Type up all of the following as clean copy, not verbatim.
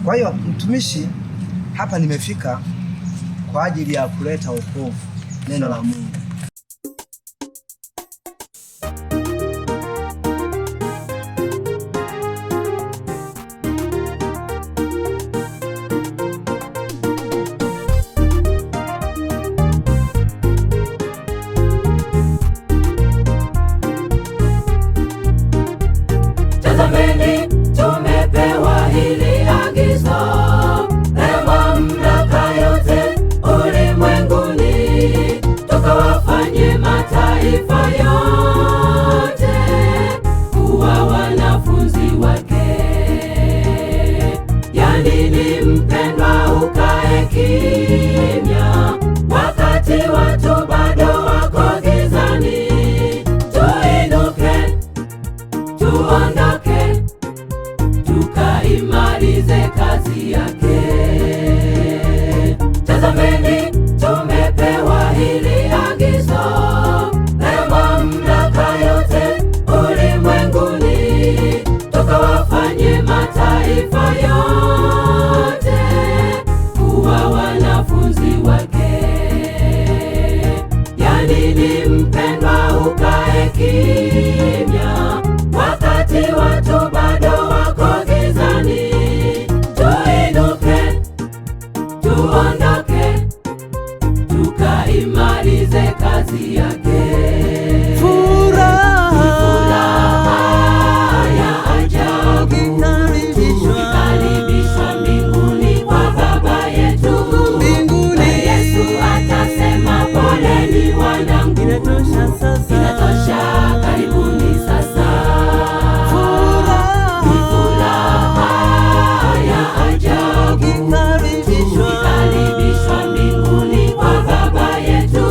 Kwa hiyo mtumishi, hapa nimefika kwa ajili ya kuleta wokovu, neno la Mungu. Tazameni, tumepewa hili agizo la mamlaka yote ulimwenguni, tukawafanye mataifa yote kuwa wanafunzi wake. Ya nini mpendwa ukae kimya, wakati watu bado wako gizani? Tuinuke, tuondoke, tukaimalize kazi yake. Tazameni, tumepewa hili agizo la mamlaka yote ulimwenguni, tukawafanye mataifa yote kuwa wanafunzi wake. Ya nini mpendwa ukae kimya, wakati watu bado wako gizani? Tuinuke, tuondoke, tukaimalize kazi yake. Furaha ya ajabu tukikaribishwa mbinguni kwa Baba yetu. Na Yesu atasema, poleni wanangu, inatosha, karibuni sasa. Furaha ya ajabu tukikaribishwa mbinguni kwa Baba yetu.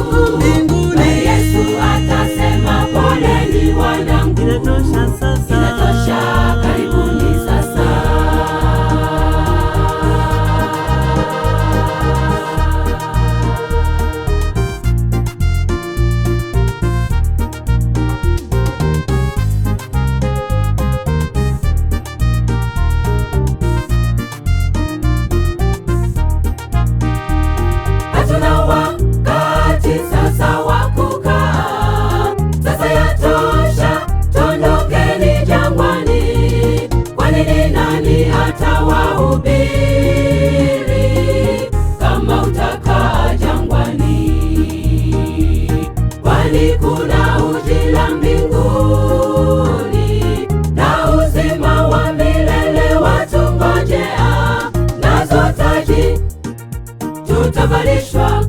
Na Yesu atasema, poleni wanangu, inatosha, karibuni sasa. Hatuna wakati sasa wa kukaa, sasa yatosha, tondokeni jangwani. Kwa nini nani atawahubiri kama utakaa jangwani? Kwani kuna ujira mbinguni na uzima wa milele watungojea, nazo taji tutavalishwa